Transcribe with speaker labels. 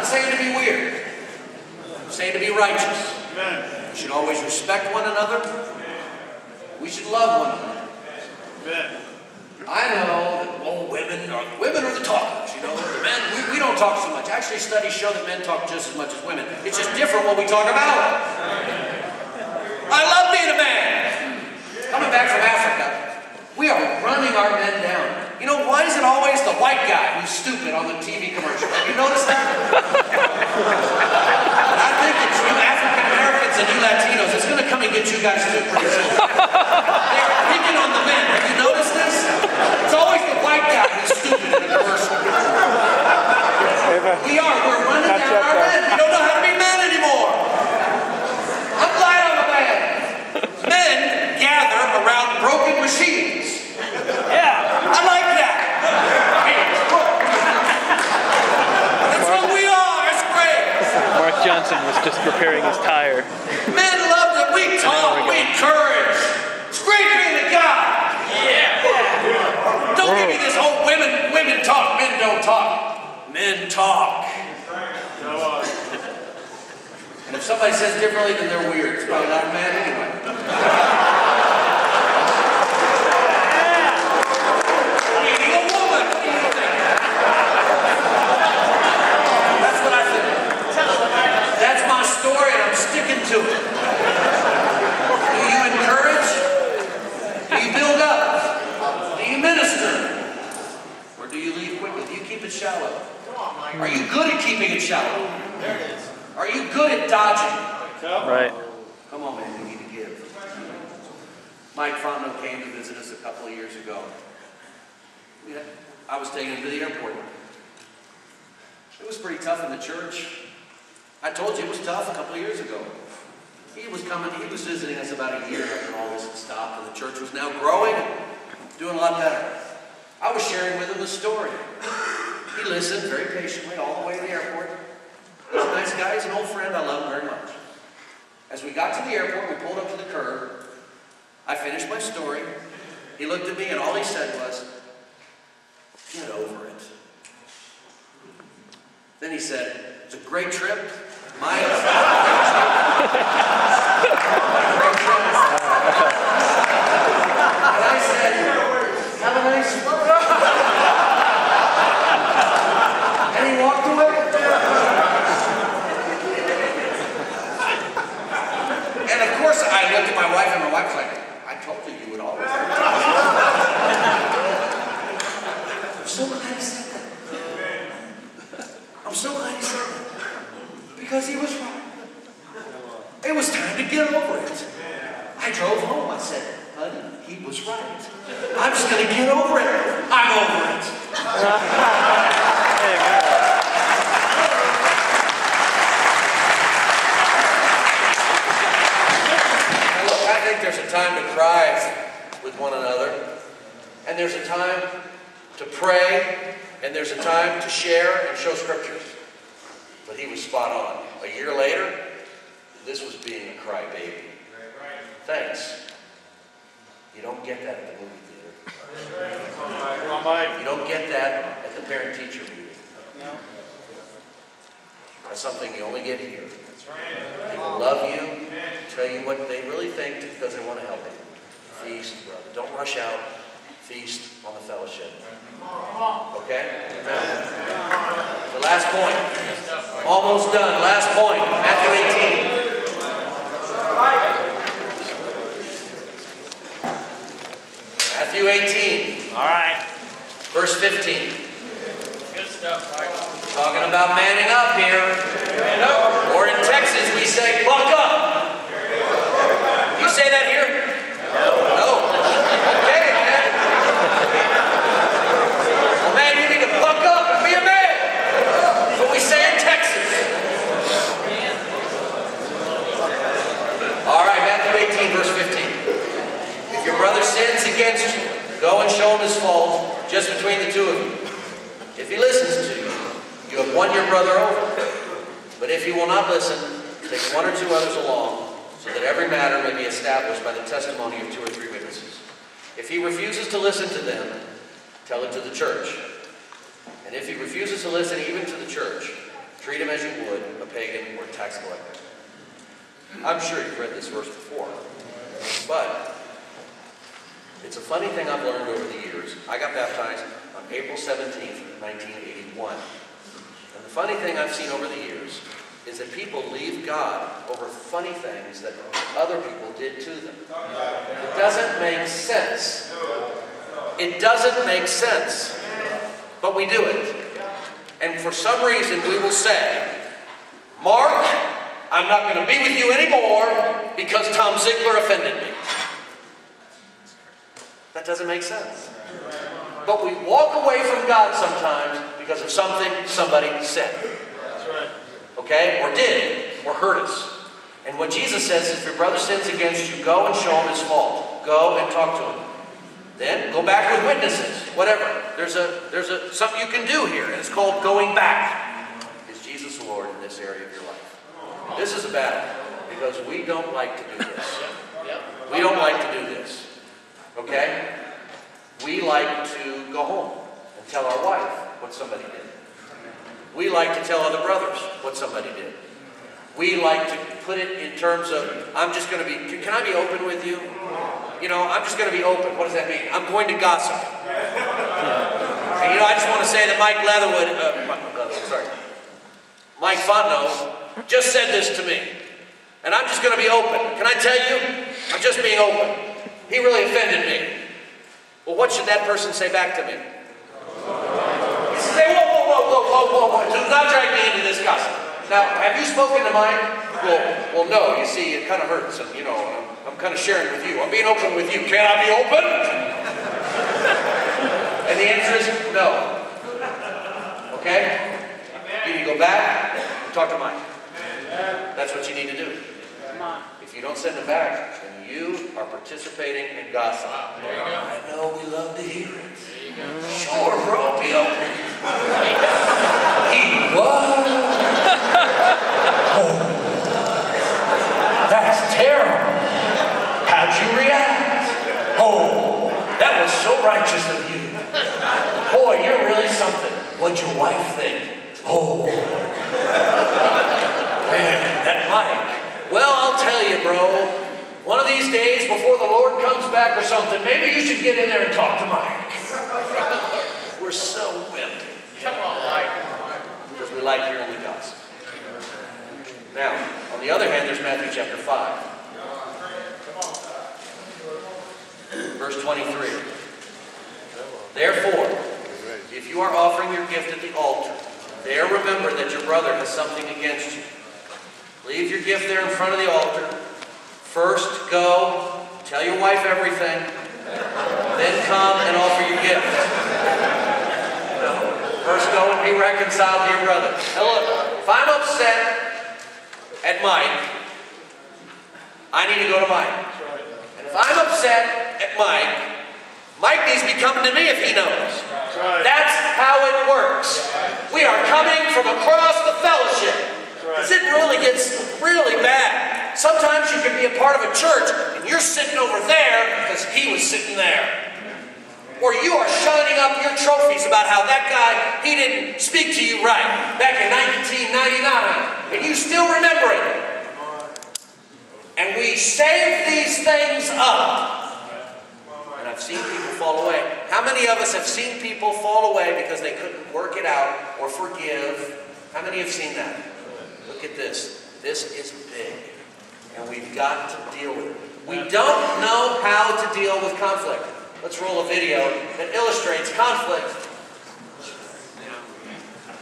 Speaker 1: not saying to be weird. I'm saying to be righteous. We should always respect one another. We should love one another. I know that women are the talkers, you know. The men, we don't talk so much. Actually, studies show that men talk just as much as women. It's just different what we talk about. I love being a man. Coming back from Africa, we are running our men down. You know, why is it always the white guy who's stupid on the TV commercial? Have you noticed that? I think it's you African Americans and you Latinos. It's going to come and get you guys too pretty soon. They're picking on the men. Have you noticed this? It's always the white guy who's stupid in the commercial. We're running down our men. We don't know how to be men anymore. I'm glad I'm a man. Men gather around broken machines. Yeah, I like that. That's what we are. It's great.
Speaker 2: Mark Johnson was just preparing his tire.
Speaker 1: Men love that we talk, we encourage. It's great being a guy. Yeah. Don't give me this whole women talk, men don't talk. Men talk. And if somebody says differently, then they're weird. It's probably not a man anyway. Meaning a woman. What do you think? That's what I think. That's my story, and I'm sticking to it. Do you encourage? Do you build up? Do you minister? Or do you leave quickly? Do you keep it shallow? Are you good at keeping it shallow? There it is. Are you good at dodging?
Speaker 2: Right.
Speaker 1: Come on, man, we need to give. Mike Fontenot came to visit us a couple of years ago. I was taking him to the airport. It was pretty tough in the church. I told you it was tough a couple of years ago. He was visiting us about a year after all this had stopped, and the church was now growing, doing a lot better. I was sharing with him the story. He listened very patiently all the way to the airport. He's a nice guy, he's an old friend, I love him very much. As we got to the airport, we pulled up to the curb. I finished my story. He looked at me and all he said was, "Get over it." Then he said, "It's a great trip. Great trip." And I said, "Have a nice one." And he walked away. And of course, I looked at my wife, and my wife was like, "I told you you would always." I'm so glad he said that. I'm so glad he said that. Because he was right. It was time to get over it. I drove home. I said, "Honey, he was right. I'm just going to get over it. I'm over it." There's a time to cry with one another, and there's a time to pray, and there's a time to share and show scriptures. But he was spot on. A year later, this was being a crybaby. Thanks. You don't get that at the movie theater. You don't get that at the parent-teacher meeting. That's something you only get here. People love you, tell you what they really think because they want to help you. Feast, brother. Don't rush out. Feast on the fellowship. Okay? Amen. The last point. Almost done. Last point. Matthew 18. Matthew 18. All right. Verse 15. Good stuff, Mike. Talking about manning up here. Man up. Or in Texas, we say, buck up. You say that here? No. Okay, man. Well, man, you need to buck up and be a man. That's what we say in Texas. All right, Matthew 18, verse 15. If your brother sins against you, go and show him his fault just between the two of you. If he listens to you, you have won your brother over. But if he will not listen, take one or two others along, so that every matter may be established by the testimony of 2 or 3 witnesses. If he refuses to listen to them, tell it to the church. And if he refuses to listen even to the church, Treat him as you would a pagan or a tax collector. I'm sure you've read this verse before, but it's a funny thing I've learned over the years. I got baptized on April 17th, 1981. And the funny thing I've seen over the years is that people leave God over funny things that other people did to them. It doesn't make sense. It doesn't make sense. But we do it. And for some reason we will say, Mark, I'm not going to be with you anymore because Tom Ziegler offended me. That doesn't make sense. But we walk away from God sometimes because of something somebody said.
Speaker 3: That's right.
Speaker 1: Okay? Or did. Or hurt us. And what Jesus says is, if your brother sins against you, go and show him his fault. Go and talk to him. Then go back with witnesses. Whatever. There's something you can do here, and it's called going back. Is Jesus Lord in this area of your life? This is a battle, because we don't like to do this. We don't like to do this. Okay? We like to go home and tell our wife what somebody did. We like to tell other brothers what somebody did. We like to put it in terms of, I'm just going to be, can I be open with you? You know, I'm just going to be open. What does that mean? I'm going to gossip. And you know, I just want to say that Mike Fontenot just said this to me. And I'm just going to be open. Can I tell you? I'm just being open. He really offended me. Well, what should that person say back to me? He should say, whoa. Do not drag me into this gossip. Now, have you spoken to Mike? Well, no. You see, it kind of hurts. And, you know, I'm kind of sharing with you. I'm being open with you. Can I be open? And the answer is no. Okay? You need to go back and talk to Mike. That's what you need to do. If you don't send him back, then you are participating in gossip. I know we love to hear it. Sure, bro, be open. He was. Oh, that's terrible. How'd you react? Oh, that was so righteous of you. Boy, you're really something. What'd your wife think? Oh. Man, that Mike. Well, I'll tell you, bro. One of these days, before the Lord comes back or something, maybe you should get in there and talk to Mike. We're so whipped. Come on, Mike. Because we like hearing the gospel. Now, on the other hand, there's Matthew chapter 5. Verse 23. Therefore, if you are offering your gift at the altar, there remember that your brother has something against you. Leave your gift there in front of the altar. First go, tell your wife everything, then come and offer your gift. No. First go and be reconciled to your brother. Now look, if I'm upset at Mike, I need to go to Mike. And if I'm upset at Mike, Mike needs to be coming to me if he knows. That's how it works. We are coming from across the fellowship. Because it really gets really bad. Sometimes you can be a part of a church and you're sitting over there because he was sitting there. Or you are shining up your trophies about how that guy, he didn't speak to you right back in 1999. And you still remember it. And we save these things up. And I've seen people fall away. How many of us have seen people fall away because they couldn't work it out or forgive? How many have seen that? Look at this. This is big. And we've got to deal with it. We don't know how to deal with conflict. Let's roll a video that illustrates conflict